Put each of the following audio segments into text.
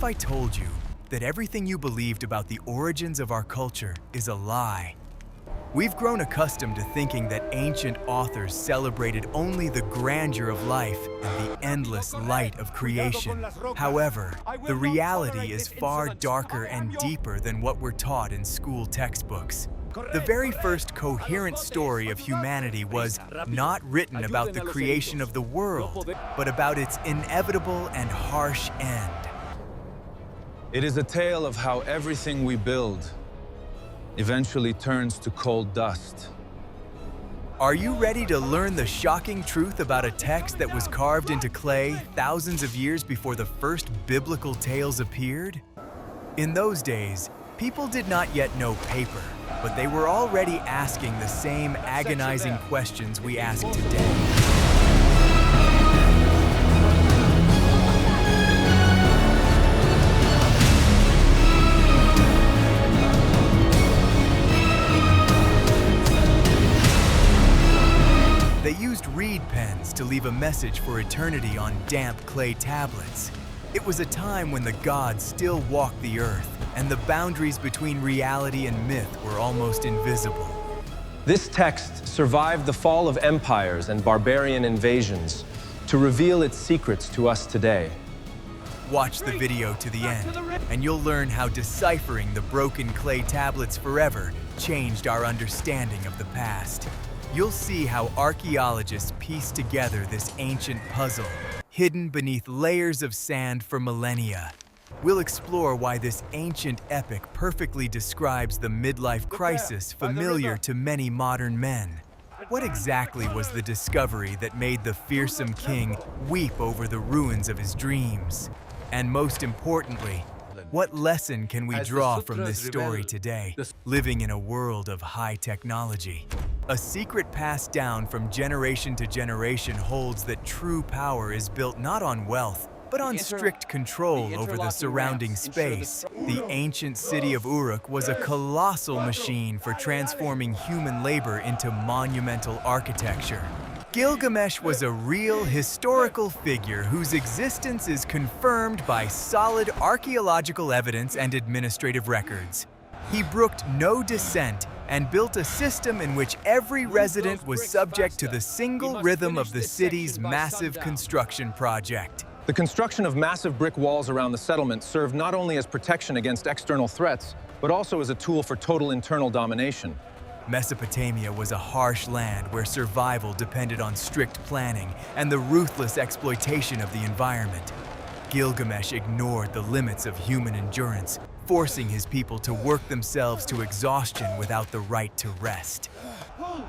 if I told you that everything you believed about the origins of our culture is a lie? We've grown accustomed to thinking that ancient authors celebrated only the grandeur of life and the endless light of creation. However, the reality is far darker and deeper than what we're taught in school textbooks. The very first coherent story of humanity was not written about the creation of the world, but about its inevitable and harsh end. It is a tale of how everything we build eventually turns to cold dust. Are you ready to learn the shocking truth about a text that was carved into clay thousands of years before the first biblical tales appeared? In those days, people did not yet know paper, but they were already asking the same agonizing questions we ask today. They used reed pens to leave a message for eternity on damp clay tablets. It was a time when the gods still walked the earth, and the boundaries between reality and myth were almost invisible. This text survived the fall of empires and barbarian invasions to reveal its secrets to us today. Watch the video to the end, and you'll learn how deciphering the broken clay tablets forever changed our understanding of the past. You'll see how archaeologists piece together this ancient puzzle, hidden beneath layers of sand for millennia. We'll explore why this ancient epic perfectly describes the midlife crisis familiar to many modern men. What exactly was the discovery that made the fearsome king weep over the ruins of his dreams? And most importantly, what lesson can we draw from this story today, living in a world of high technology? A secret passed down from generation to generation holds that true power is built not on wealth, but on strict control over the surrounding space. The ancient city of Uruk was a colossal machine for transforming human labor into monumental architecture. Gilgamesh was a real historical figure whose existence is confirmed by solid archaeological evidence and administrative records. He brooked no dissent and built a system in which every resident was subject to the single rhythm of the city's massive construction project. The construction of massive brick walls around the settlement served not only as protection against external threats, but also as a tool for total internal domination. Mesopotamia was a harsh land where survival depended on strict planning and the ruthless exploitation of the environment. Gilgamesh ignored the limits of human endurance, forcing his people to work themselves to exhaustion without the right to rest.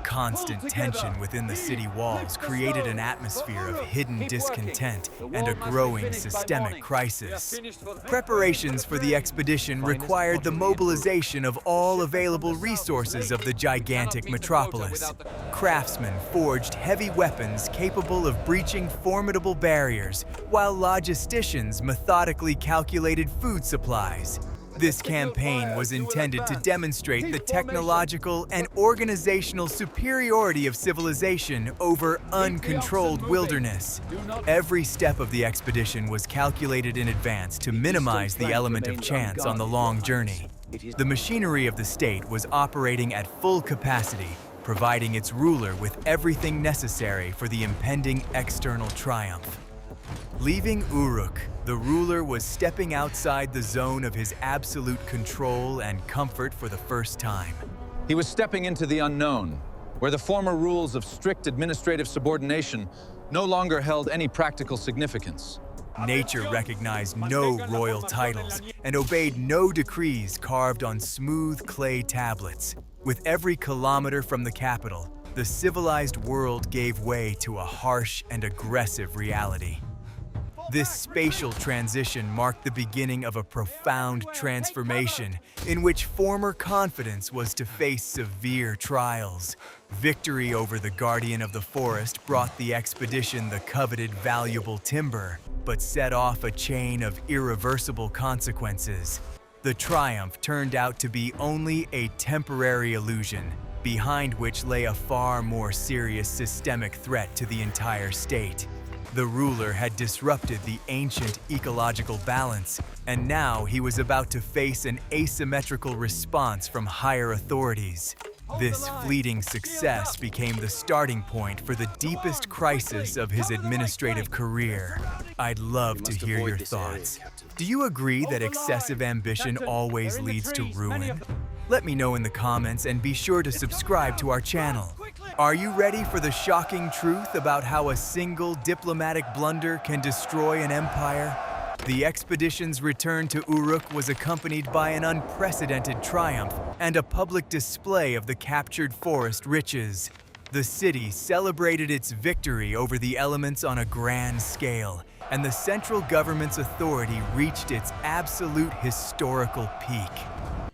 Constant tension within the city walls created an atmosphere of hidden discontent and a growing systemic crisis. Preparations for the expedition required the mobilization of all available resources of the gigantic metropolis. Craftsmen forged heavy weapons capable of breaching formidable barriers, while logisticians methodically calculated food supplies. This campaign was intended to demonstrate the technological and organizational superiority of civilization over uncontrolled wilderness. Every step of the expedition was calculated in advance to minimize the element of chance on the long journey. The machinery of the state was operating at full capacity, providing its ruler with everything necessary for the impending external triumph. Leaving Uruk, the ruler was stepping outside the zone of his absolute control and comfort for the first time. He was stepping into the unknown, where the former rules of strict administrative subordination no longer held any practical significance. Nature recognized no royal titles and obeyed no decrees carved on smooth clay tablets. With every kilometer from the capital, the civilized world gave way to a harsh and aggressive reality. This spatial transition marked the beginning of a profound transformation in which former confidence was to face severe trials. Victory over the guardian of the forest brought the expedition the coveted valuable timber, but set off a chain of irreversible consequences. The triumph turned out to be only a temporary illusion, behind which lay a far more serious systemic threat to the entire state. The ruler had disrupted the ancient ecological balance, and now he was about to face an asymmetrical response from higher authorities. This fleeting success became the starting point for the deepest crisis of his administrative career. I'd love to hear your thoughts. Do you agree that excessive ambition always leads to ruin? Let me know in the comments and be sure to subscribe to our channel. Are you ready for the shocking truth about how a single diplomatic blunder can destroy an empire? The expedition's return to Uruk was accompanied by an unprecedented triumph and a public display of the captured forest riches. The city celebrated its victory over the elements on a grand scale, and the central government's authority reached its absolute historical peak.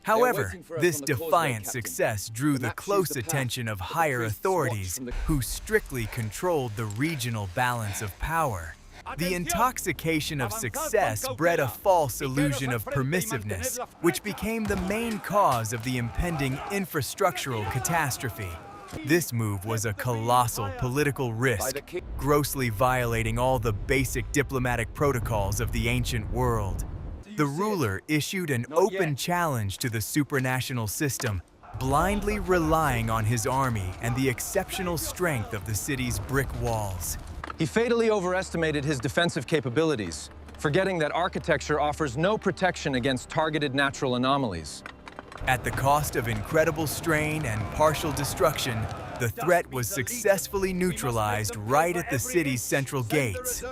However, this defiant success drew the close attention of higher authorities who strictly controlled the regional balance of power. The intoxication of success bred a false illusion of permissiveness, which became the main cause of the impending infrastructural catastrophe. This move was a colossal political risk, grossly violating all the basic diplomatic protocols of the ancient world. The ruler issued an open challenge to the supranational system, blindly relying on his army and the exceptional strength of the city's brick walls. He fatally overestimated his defensive capabilities, forgetting that architecture offers no protection against targeted natural anomalies. At the cost of incredible strain and partial destruction, the threat was successfully neutralized right at the city's central gates.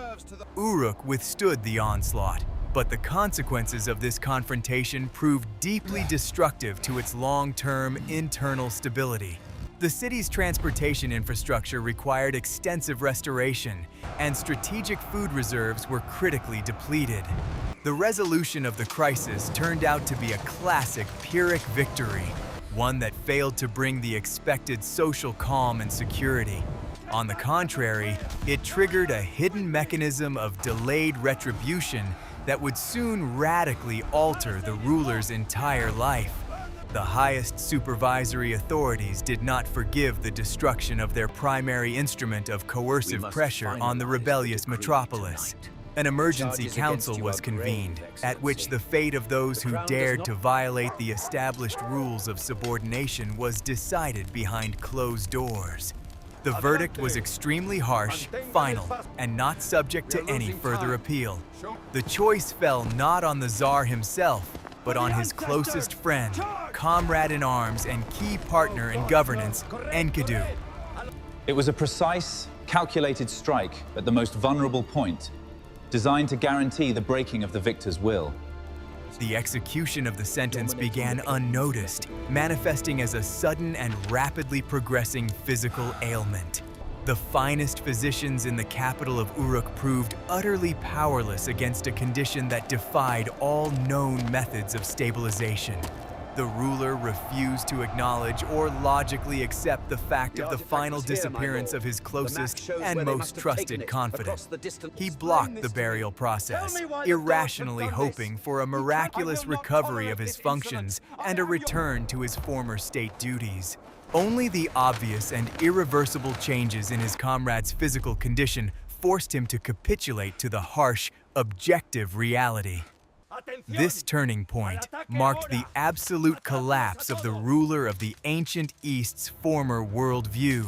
Uruk withstood the onslaught, but the consequences of this confrontation proved deeply destructive to its long-term internal stability. The city's transportation infrastructure required extensive restoration, and strategic food reserves were critically depleted. The resolution of the crisis turned out to be a classic Pyrrhic victory, one that failed to bring the expected social calm and security. On the contrary, it triggered a hidden mechanism of delayed retribution that would soon radically alter the ruler's entire life. The highest supervisory authorities did not forgive the destruction of their primary instrument of coercive pressure on the rebellious metropolis. An emergency council was convened, at which the fate of those who dared to violate the established rules of subordination was decided behind closed doors. The verdict was extremely harsh, final, and not subject to any further appeal. The choice fell not on the Tsar himself, but on his closest friend, comrade in arms, and key partner in governance, Enkidu. It was a precise, calculated strike at the most vulnerable point, designed to guarantee the breaking of the victor's will. The execution of the sentence began unnoticed, manifesting as a sudden and rapidly progressing physical ailment. The finest physicians in the capital of Uruk proved utterly powerless against a condition that defied all known methods of stabilization. The ruler refused to acknowledge or logically accept the fact of the final disappearance of his closest and most trusted confidant. He blocked the burial process, irrationally hoping for a miraculous recovery of his functions and a return to his former state duties. Only the obvious and irreversible changes in his comrade's physical condition forced him to capitulate to the harsh, objective reality. This turning point marked the absolute collapse of the ruler of the ancient East's former worldview.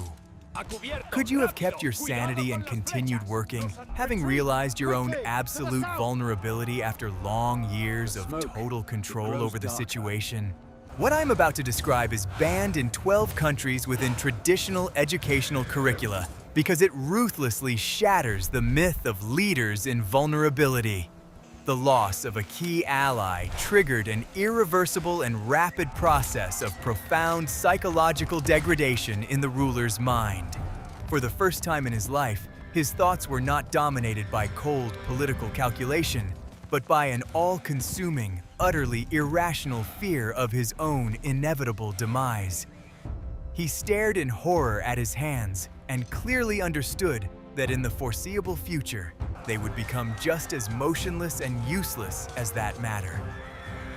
Could you have kept your sanity and continued working, having realized your own absolute vulnerability after long years of total control over the situation? What I'm about to describe is banned in 12 countries within traditional educational curricula because it ruthlessly shatters the myth of leaders in vulnerability. The loss of a key ally triggered an irreversible and rapid process of profound psychological degradation in the ruler's mind. For the first time in his life, his thoughts were not dominated by cold political calculation, but by an all-consuming, utterly irrational fear of his own inevitable demise. He stared in horror at his hands and clearly understood that in the foreseeable future, they would become just as motionless and useless as that matter.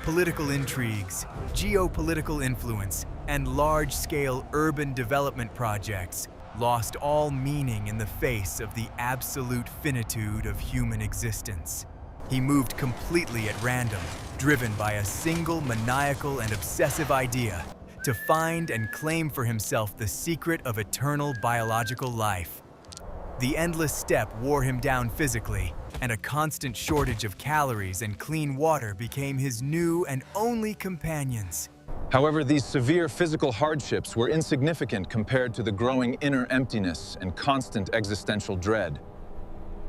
Political intrigues, geopolitical influence, and large-scale urban development projects lost all meaning in the face of the absolute finitude of human existence. He moved completely at random, driven by a single maniacal and obsessive idea to find and claim for himself the secret of eternal biological life. The endless steppe wore him down physically, and a constant shortage of calories and clean water became his new and only companions. However, these severe physical hardships were insignificant compared to the growing inner emptiness and constant existential dread.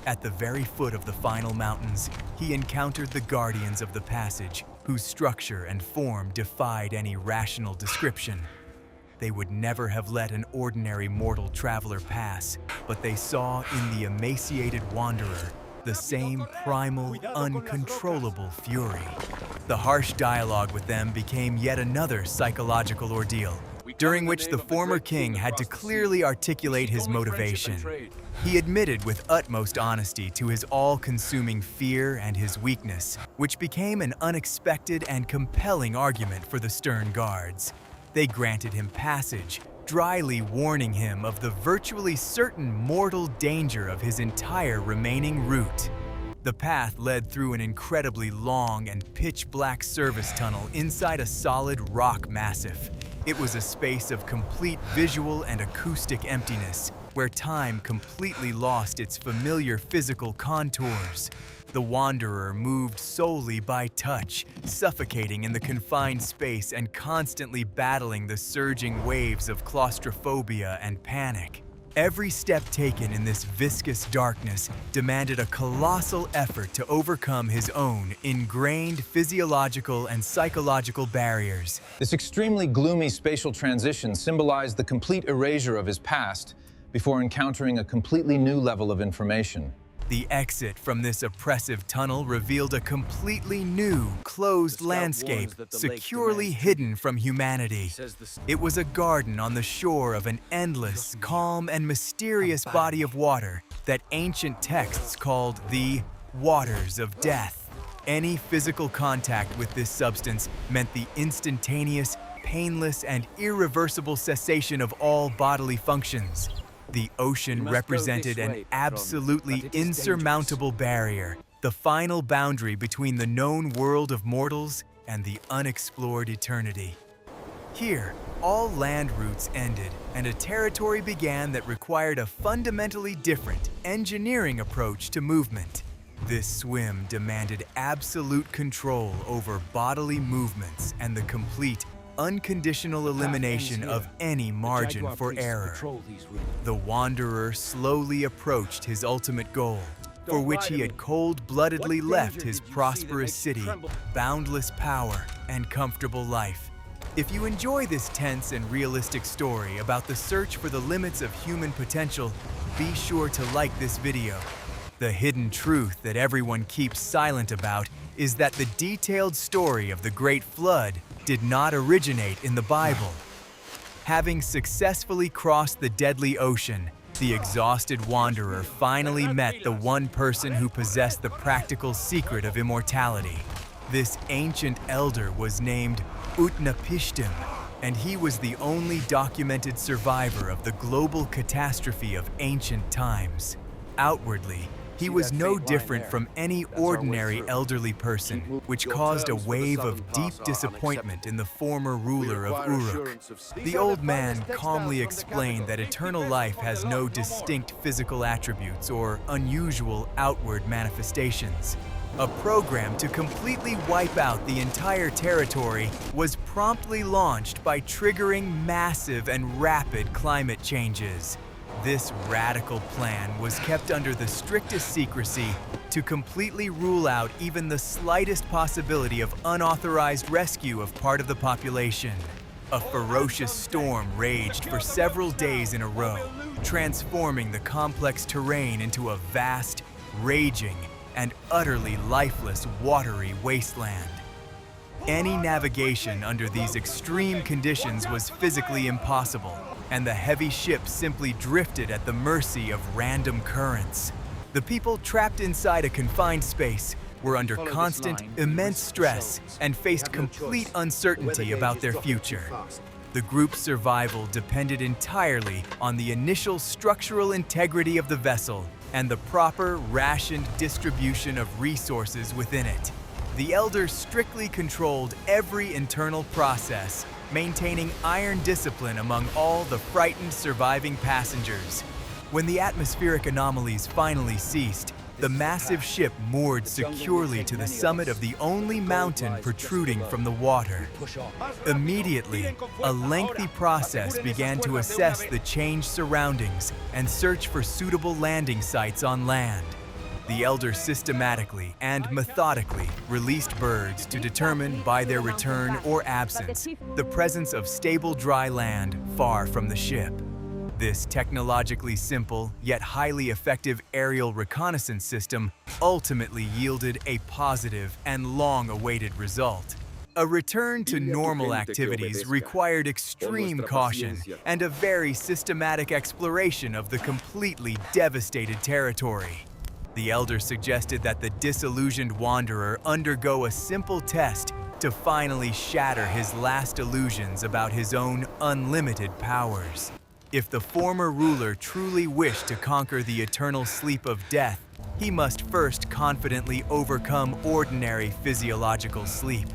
At the very foot of the final mountains, he encountered the Guardians of the Passage, whose structure and form defied any rational description. They would never have let an ordinary mortal traveler pass, but they saw in the emaciated wanderer the same primal, uncontrollable fury. The harsh dialogue with them became yet another psychological ordeal, during which the former king had to clearly articulate his motivation. He admitted with utmost honesty to his all-consuming fear and his weakness, which became an unexpected and compelling argument for the stern guards. They granted him passage, dryly warning him of the virtually certain mortal danger of his entire remaining route. The path led through an incredibly long and pitch-black service tunnel inside a solid rock massif. It was a space of complete visual and acoustic emptiness, where time completely lost its familiar physical contours. The wanderer moved solely by touch, suffocating in the confined space and constantly battling the surging waves of claustrophobia and panic. Every step taken in this viscous darkness demanded a colossal effort to overcome his own ingrained physiological and psychological barriers. This extremely gloomy spatial transition symbolized the complete erasure of his past before encountering a completely new level of information. The exit from this oppressive tunnel revealed a completely new, closed landscape, securely hidden from humanity. It was a garden on the shore of an endless, calm, and mysterious body of water that ancient texts called the Waters of Death. Any physical contact with this substance meant the instantaneous, painless, and irreversible cessation of all bodily functions. The ocean represented an absolutely insurmountable barrier, the final boundary between the known world of mortals and the unexplored eternity. Here, all land routes ended, and a territory began that required a fundamentally different engineering approach to movement. This swim demanded absolute control over bodily movements and the complete unconditional elimination of any margin for error. The wanderer slowly approached his ultimate goal, for which he had cold-bloodedly left his prosperous city, boundless power, and comfortable life. If you enjoy this tense and realistic story about the search for the limits of human potential, be sure to like this video. The hidden truth that everyone keeps silent about is that the detailed story of the Great Flood did not originate in the Bible. Having successfully crossed the deadly ocean, the exhausted wanderer finally met the one person who possessed the practical secret of immortality. This ancient elder was named Utnapishtim, and he was the only documented survivor of the global catastrophe of ancient times. Outwardly, he was no different from any ordinary elderly person, which caused a wave of deep disappointment in the former ruler of Uruk. The old man calmly explained that eternal life has no distinct physical attributes or unusual outward manifestations. A program to completely wipe out the entire territory was promptly launched by triggering massive and rapid climate changes. This radical plan was kept under the strictest secrecy to completely rule out even the slightest possibility of unauthorized rescue of part of the population. A ferocious storm raged for several days in a row, transforming the complex terrain into a vast, raging, and utterly lifeless watery wasteland. Any navigation under these extreme conditions was physically impossible, and the heavy ship simply drifted at the mercy of random currents. The people trapped inside a confined space were under constant, immense stress and faced complete uncertainty about their future. The group's survival depended entirely on the initial structural integrity of the vessel and the proper, rationed distribution of resources within it. The Elder strictly controlled every internal process, maintaining iron discipline among all the frightened surviving passengers. When the atmospheric anomalies finally ceased, the massive ship moored securely to the summit of the only mountain protruding from the water. Immediately, a lengthy process began to assess the changed surroundings and search for suitable landing sites on land. The Elder systematically and methodically released birds to determine by their return or absence the presence of stable dry land far from the ship. This technologically simple yet highly effective aerial reconnaissance system ultimately yielded a positive and long-awaited result. A return to normal activities required extreme caution and a very systematic exploration of the completely devastated territory. The Elder suggested that the disillusioned wanderer undergo a simple test to finally shatter his last illusions about his own unlimited powers. If the former ruler truly wished to conquer the eternal sleep of death, he must first confidently overcome ordinary physiological sleep.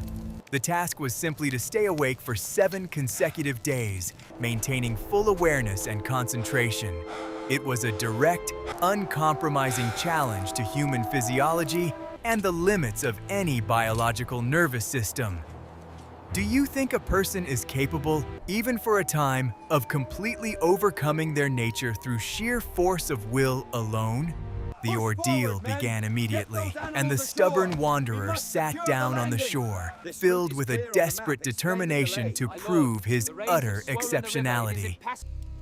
The task was simply to stay awake for 7 consecutive days, maintaining full awareness and concentration. It was a direct, uncompromising challenge to human physiology and the limits of any biological nervous system. Do you think a person is capable, even for a time, of completely overcoming their nature through sheer force of will alone? The ordeal began immediately, and the stubborn wanderer sat down on the shore, filled with a desperate determination to prove his utter exceptionality.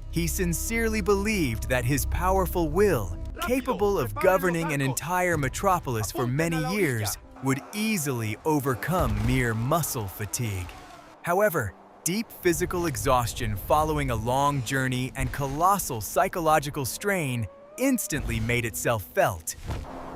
He sincerely believed that his powerful will, capable of governing an entire metropolis for many years, would easily overcome mere muscle fatigue. However, deep physical exhaustion following a long journey and colossal psychological strain instantly made itself felt.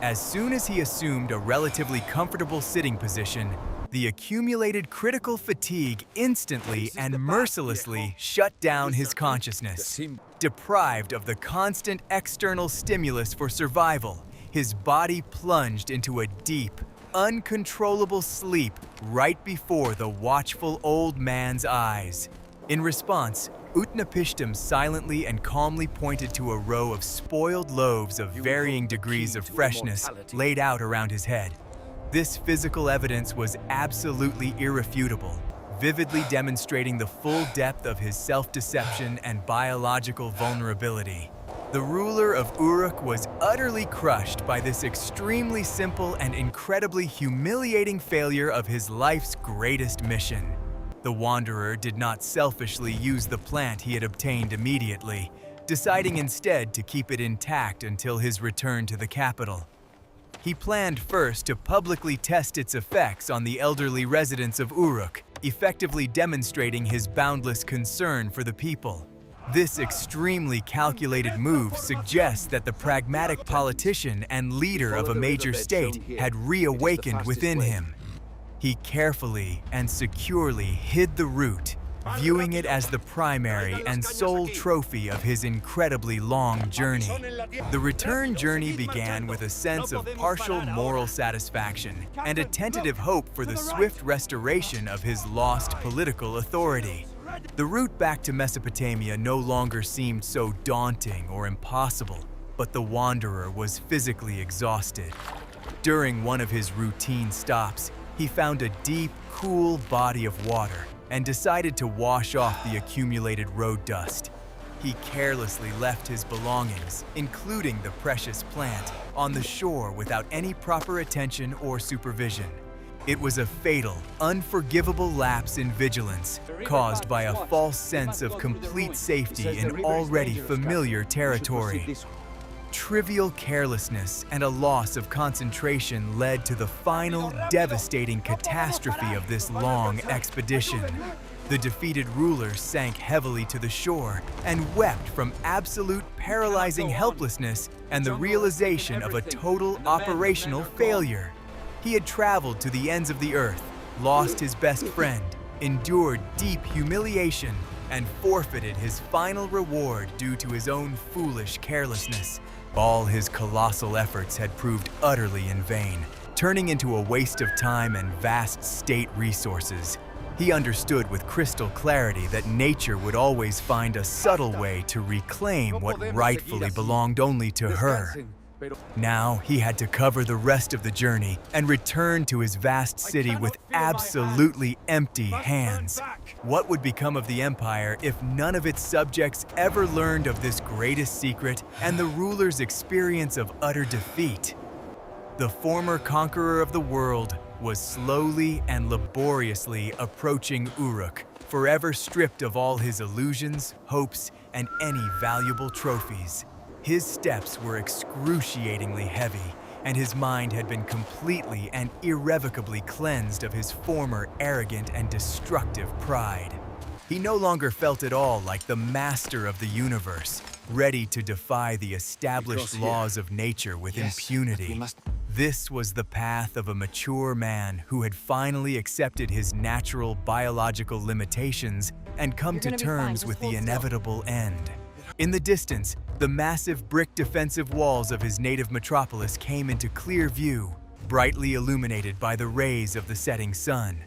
As soon as he assumed a relatively comfortable sitting position, the accumulated critical fatigue instantly and mercilessly shut down his consciousness. Deprived of the constant external stimulus for survival, his body plunged into a deep, uncontrollable sleep right before the watchful old man's eyes. In response, Utnapishtim silently and calmly pointed to a row of spoiled loaves of varying degrees of freshness laid out around his head. This physical evidence was absolutely irrefutable, vividly demonstrating the full depth of his self-deception and biological vulnerability. The ruler of Uruk was utterly crushed by this extremely simple and incredibly humiliating failure of his life's greatest mission. The wanderer did not selfishly use the plant he had obtained immediately, deciding instead to keep it intact until his return to the capital. He planned first to publicly test its effects on the elderly residents of Uruk, effectively demonstrating his boundless concern for the people. This extremely calculated move suggests that the pragmatic politician and leader of a major state had reawakened within him. He carefully and securely hid the root, viewing it as the primary and sole trophy of his incredibly long journey. The return journey began with a sense of partial moral satisfaction and a tentative hope for the swift restoration of his lost political authority. The route back to Mesopotamia no longer seemed so daunting or impossible, but the wanderer was physically exhausted. During one of his routine stops, he found a deep, cool body of water and decided to wash off the accumulated road dust. He carelessly left his belongings, including the precious plant, on the shore without any proper attention or supervision. It was a fatal, unforgivable lapse in vigilance caused by a false sense of complete safety in already familiar territory. Trivial carelessness and a loss of concentration led to the final, devastating catastrophe of this long expedition. The defeated ruler sank heavily to the shore and wept from absolute paralyzing helplessness and the realization of a total operational failure. He had traveled to the ends of the earth, lost his best friend, endured deep humiliation, and forfeited his final reward due to his own foolish carelessness. All his colossal efforts had proved utterly in vain, turning into a waste of time and vast state resources. He understood with crystal clarity that nature would always find a subtle way to reclaim what rightfully belonged only to her. Now he had to cover the rest of the journey and return to his vast city with absolutely empty hands. What would become of the empire if none of its subjects ever learned of this greatest secret and the ruler's experience of utter defeat? The former conqueror of the world was slowly and laboriously approaching Uruk, forever stripped of all his illusions, hopes, and any valuable trophies. His steps were excruciatingly heavy, and his mind had been completely and irrevocably cleansed of his former arrogant and destructive pride. He no longer felt at all like the master of the universe, ready to defy the established laws of nature with impunity. This was the path of a mature man who had finally accepted his natural biological limitations and come to terms with the inevitable end. In the distance, the massive brick defensive walls of his native metropolis came into clear view, brightly illuminated by the rays of the setting sun.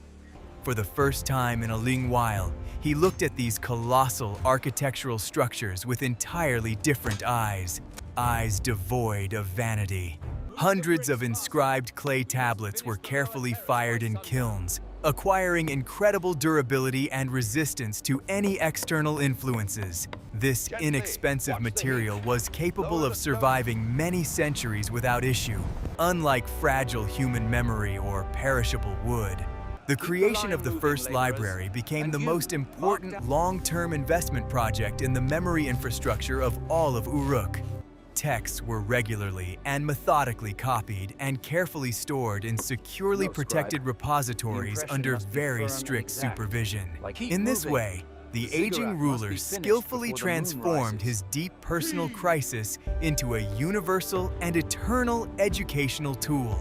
For the first time in a long while, he looked at these colossal architectural structures with entirely different eyes devoid of vanity. Hundreds of inscribed clay tablets were carefully fired in kilns, acquiring incredible durability and resistance to any external influences. This inexpensive material was capable of surviving many centuries without issue, unlike fragile human memory or perishable wood. The creation of the first library became the most important long-term investment project in the memory infrastructure of all of Uruk. Texts were regularly and methodically copied and carefully stored in securely protected repositories under very strict supervision. In this way, the aging ruler skillfully transformed his deep personal crisis into a universal and eternal educational tool.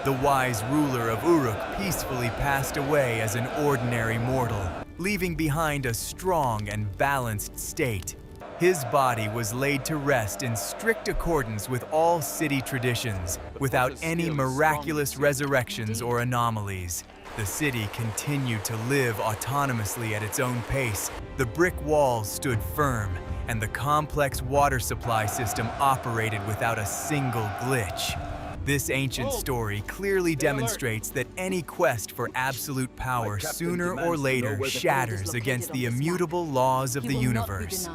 The wise ruler of Uruk peacefully passed away as an ordinary mortal, leaving behind a strong and balanced state. His body was laid to rest in strict accordance with all city traditions, without any miraculous resurrections or anomalies. The city continued to live autonomously at its own pace. The brick walls stood firm, and the complex water supply system operated without a single glitch. This ancient story clearly demonstrates that any quest for absolute power sooner or later shatters against the immutable laws of the universe.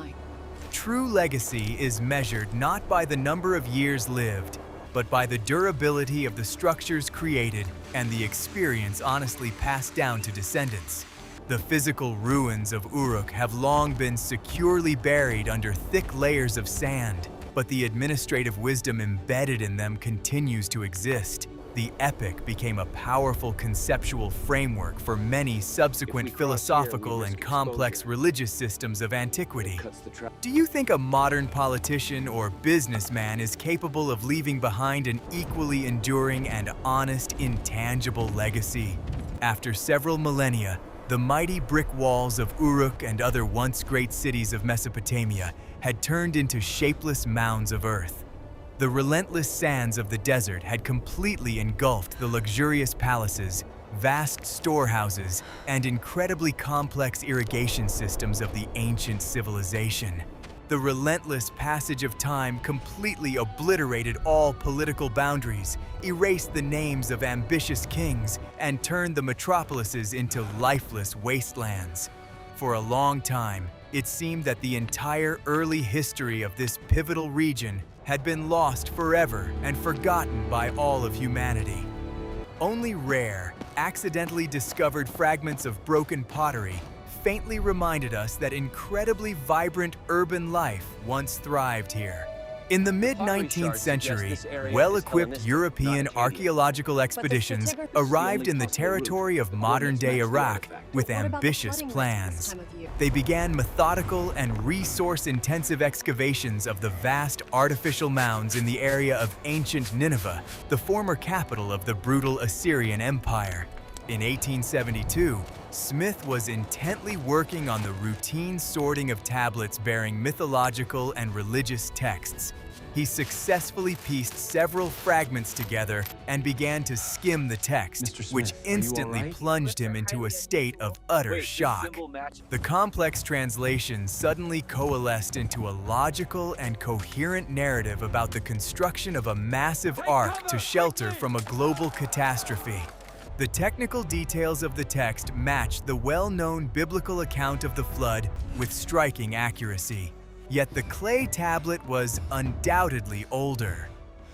True legacy is measured not by the number of years lived, but by the durability of the structures created and the experience honestly passed down to descendants. The physical ruins of Uruk have long been securely buried under thick layers of sand, but the administrative wisdom embedded in them continues to exist. The epic became a powerful conceptual framework for many subsequent philosophical and complex religious systems of antiquity. Do you think a modern politician or businessman is capable of leaving behind an equally enduring and honest, intangible legacy? After several millennia, the mighty brick walls of Uruk and other once great cities of Mesopotamia had turned into shapeless mounds of earth. The relentless sands of the desert had completely engulfed the luxurious palaces, vast storehouses, and incredibly complex irrigation systems of the ancient civilization. The relentless passage of time completely obliterated all political boundaries, erased the names of ambitious kings, and turned the metropolises into lifeless wastelands. For a long time, it seemed that the entire early history of this pivotal region had been lost forever and forgotten by all of humanity. Only rare, accidentally discovered fragments of broken pottery faintly reminded us that incredibly vibrant urban life once thrived here. In the mid-19th century, well-equipped European archaeological expeditions arrived in the territory of modern-day Iraq with ambitious plans. They began methodical and resource-intensive excavations of the vast artificial mounds in the area of ancient Nineveh, the former capital of the brutal Assyrian Empire. In 1872, Smith was intently working on the routine sorting of tablets bearing mythological and religious texts. He successfully pieced several fragments together and began to skim the text, which instantly plunged him into a state of utter shock. The complex translation suddenly coalesced into a logical and coherent narrative about the construction of a massive ark to shelter from a global catastrophe. The technical details of the text matched the well-known biblical account of the flood with striking accuracy. Yet the clay tablet was undoubtedly older.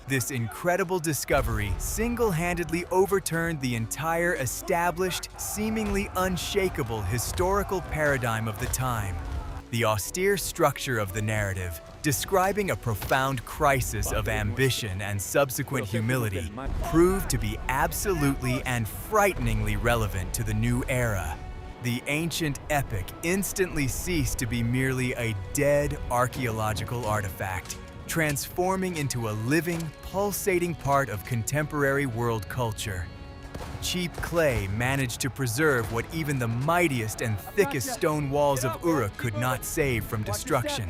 This incredible discovery single-handedly overturned the entire established, seemingly unshakable historical paradigm of the time. The austere structure of the narrative, describing a profound crisis of ambition and subsequent humility, proved to be absolutely and frighteningly relevant to the new era. The ancient epic instantly ceased to be merely a dead archaeological artifact, transforming into a living, pulsating part of contemporary world culture. Cheap clay managed to preserve what even the mightiest and thickest stone walls of Uruk could not save from destruction.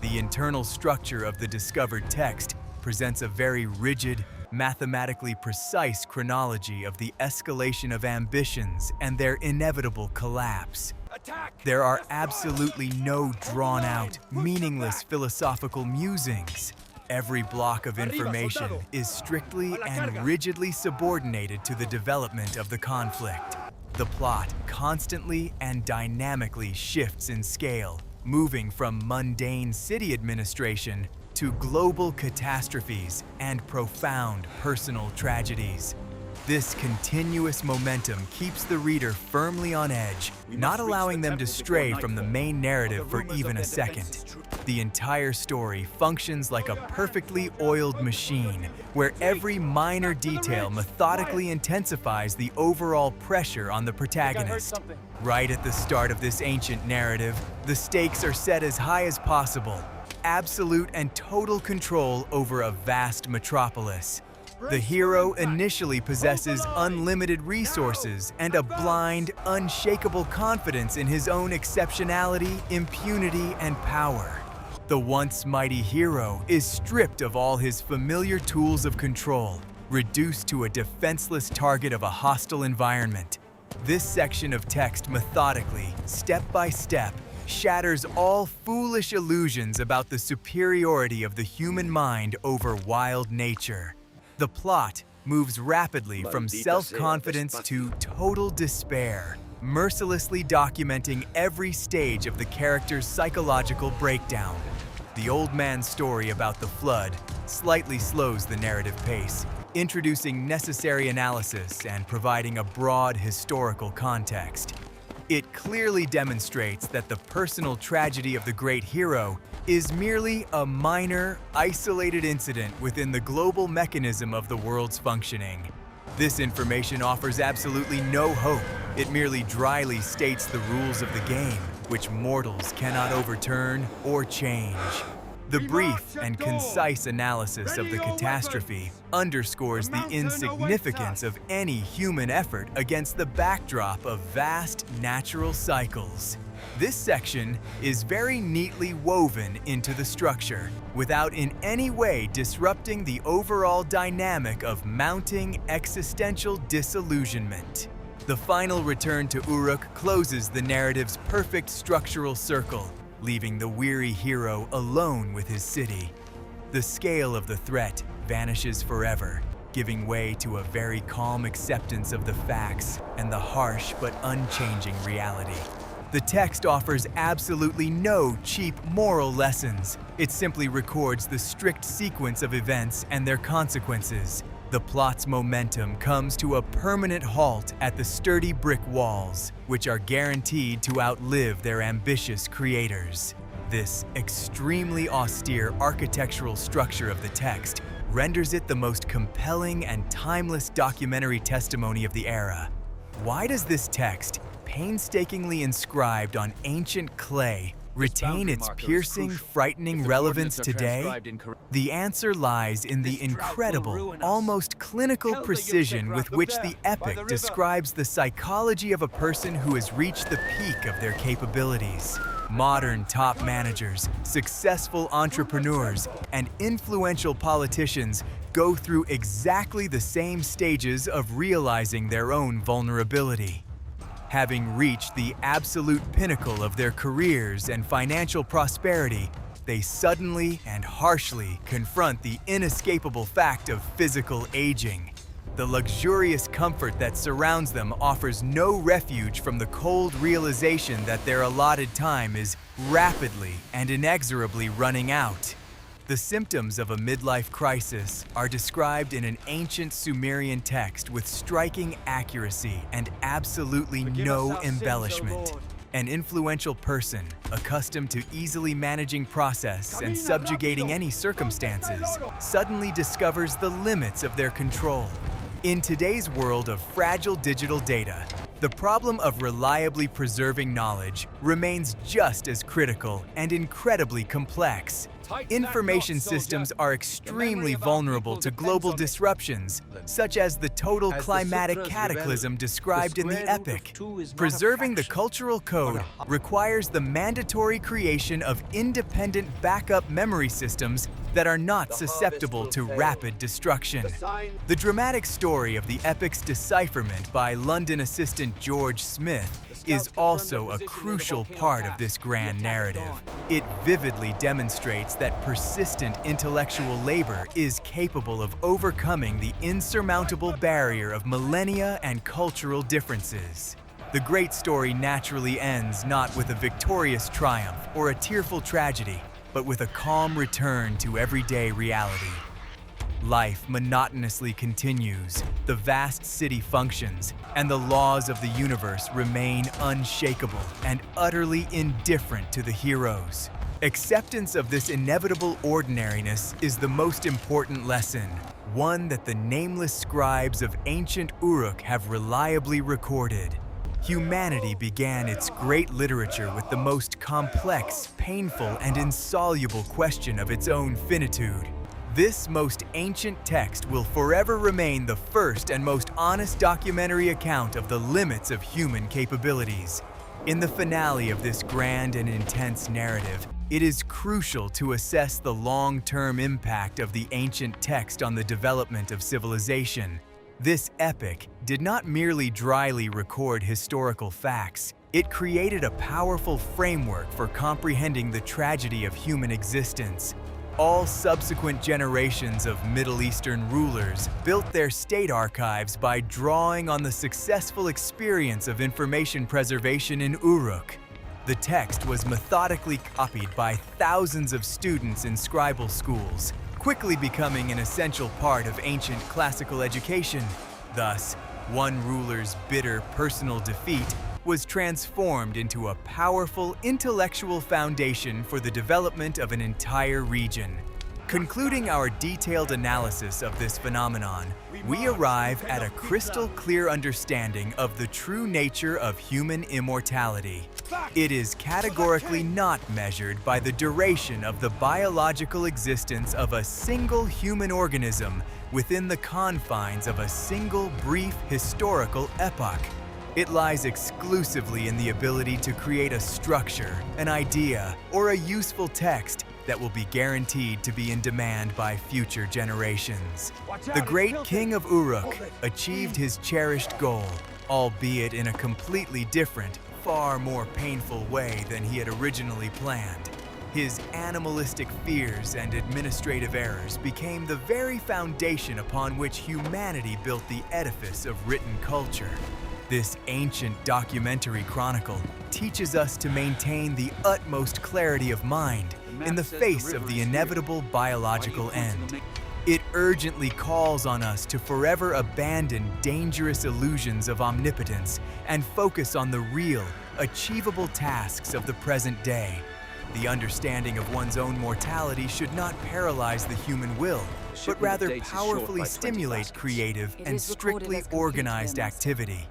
The internal structure of the discovered text presents a very rigid, mathematically precise chronology of the escalation of ambitions and their inevitable collapse. There are absolutely no drawn-out, meaningless philosophical musings. Every block of information is strictly and rigidly subordinated to the development of the conflict. The plot constantly and dynamically shifts in scale, moving from mundane city administration to global catastrophes and profound personal tragedies. This continuous momentum keeps the reader firmly on edge, not allowing them to stray from the main narrative for even a second. The entire story functions like a perfectly oiled machine, where every minor detail methodically intensifies the overall pressure on the protagonist. Right at the start of this ancient narrative, the stakes are set as high as possible. Absolute and total control over a vast metropolis. The hero initially possesses unlimited resources and a blind, unshakable confidence in his own exceptionality, impunity, and power. The once mighty hero is stripped of all his familiar tools of control, reduced to a defenseless target of a hostile environment. This section of text methodically, step by step, shatters all foolish illusions about the superiority of the human mind over wild nature. The plot moves rapidly from self-confidence to total despair, mercilessly documenting every stage of the character's psychological breakdown. The old man's story about the flood slightly slows the narrative pace, introducing necessary analysis and providing a broad historical context. It clearly demonstrates that the personal tragedy of the great hero is merely a minor, isolated incident within the global mechanism of the world's functioning. This information offers absolutely no hope. It merely dryly states the rules of the game, which mortals cannot overturn or change. The brief and concise analysis of the catastrophe underscores the insignificance of any human effort against the backdrop of vast natural cycles. This section is very neatly woven into the structure, without in any way disrupting the overall dynamic of mounting existential disillusionment. The final return to Uruk closes the narrative's perfect structural circle, leaving the weary hero alone with his city. The scale of the threat vanishes forever, giving way to a very calm acceptance of the facts and the harsh but unchanging reality. The text offers absolutely no cheap moral lessons. It simply records the strict sequence of events and their consequences. The plot's momentum comes to a permanent halt at the sturdy brick walls, which are guaranteed to outlive their ambitious creators. This extremely austere architectural structure of the text renders it the most compelling and timeless documentary testimony of the era. Why does this text, painstakingly inscribed on ancient clay, retain its piercing, frightening relevance today? The answer lies in the incredible, almost clinical precision with which the Epic describes the psychology of a person who has reached the peak of their capabilities. Modern top managers, successful entrepreneurs, and influential politicians go through exactly the same stages of realizing their own vulnerability. Having reached the absolute pinnacle of their careers and financial prosperity, they suddenly and harshly confront the inescapable fact of physical aging. The luxurious comfort that surrounds them offers no refuge from the cold realization that their allotted time is rapidly and inexorably running out. The symptoms of a midlife crisis are described in an ancient Sumerian text with striking accuracy and absolutely no embellishment. An influential person, accustomed to easily managing process and subjugating any circumstances, suddenly discovers the limits of their control. In today's world of fragile digital data, the problem of reliably preserving knowledge remains just as critical and incredibly complex. Information systems are extremely vulnerable to global disruptions, such as the total climatic cataclysm described in the Epic. Preserving the cultural code requires the mandatory creation of independent backup memory systems that are not susceptible to rapid destruction. The dramatic story of the Epic's decipherment by London assistant George Smith is also a crucial part of this grand narrative. It vividly demonstrates that persistent intellectual labor is capable of overcoming the insurmountable barrier of millennia and cultural differences. The great story naturally ends not with a victorious triumph or a tearful tragedy, but with a calm return to everyday reality. Life monotonously continues, the vast city functions, and the laws of the universe remain unshakable and utterly indifferent to the heroes. Acceptance of this inevitable ordinariness is the most important lesson, one that the nameless scribes of ancient Uruk have reliably recorded. Humanity began its great literature with the most complex, painful, and insoluble question of its own finitude. This most ancient text will forever remain the first and most honest documentary account of the limits of human capabilities. In the finale of this grand and intense narrative, it is crucial to assess the long-term impact of the ancient text on the development of civilization. This epic did not merely dryly record historical facts. It created a powerful framework for comprehending the tragedy of human existence. All subsequent generations of Middle Eastern rulers built their state archives by drawing on the successful experience of information preservation in Uruk. The text was methodically copied by thousands of students in scribal schools, quickly becoming an essential part of ancient classical education. Thus, one ruler's bitter personal defeat was transformed into a powerful intellectual foundation for the development of an entire region. Concluding our detailed analysis of this phenomenon, we arrive at a crystal clear understanding of the true nature of human immortality. It is categorically not measured by the duration of the biological existence of a single human organism within the confines of a single brief historical epoch. It lies exclusively in the ability to create a structure, an idea, or a useful text that will be guaranteed to be in demand by future generations. The great king of Uruk achieved his cherished goal, albeit in a completely different, far more painful way than he had originally planned. His animalistic fears and administrative errors became the very foundation upon which humanity built the edifice of written culture. This ancient documentary chronicle teaches us to maintain the utmost clarity of mind in the face of the inevitable biological end. It urgently calls on us to forever abandon dangerous illusions of omnipotence and focus on the real, achievable tasks of the present day. The understanding of one's own mortality should not paralyze the human will, but rather powerfully stimulate creative and strictly organized activity.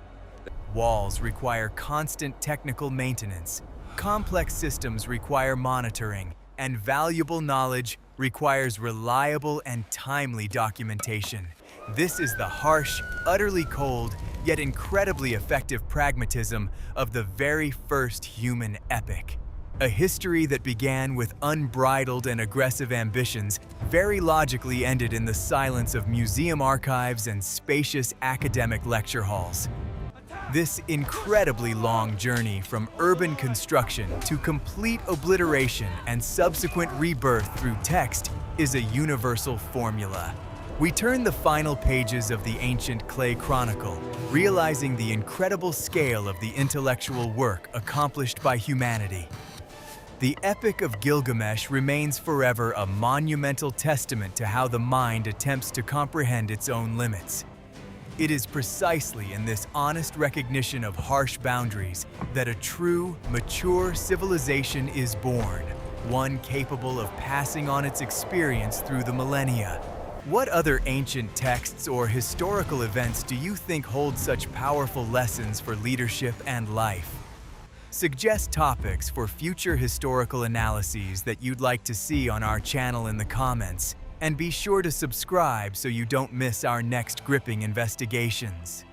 Walls require constant technical maintenance. Complex systems require monitoring, and valuable knowledge requires reliable and timely documentation. This is the harsh, utterly cold, yet incredibly effective pragmatism of the very first human epic. A history that began with unbridled and aggressive ambitions very logically ended in the silence of museum archives and spacious academic lecture halls. This incredibly long journey from urban construction to complete obliteration and subsequent rebirth through text is a universal formula. We turn the final pages of the ancient clay chronicle, realizing the incredible scale of the intellectual work accomplished by humanity. The Epic of Gilgamesh remains forever a monumental testament to how the mind attempts to comprehend its own limits. It is precisely in this honest recognition of harsh boundaries that a true, mature civilization is born, one capable of passing on its experience through the millennia. What other ancient texts or historical events do you think hold such powerful lessons for leadership and life? Suggest topics for future historical analyses that you'd like to see on our channel in the comments, and be sure to subscribe so you don't miss our next gripping investigations.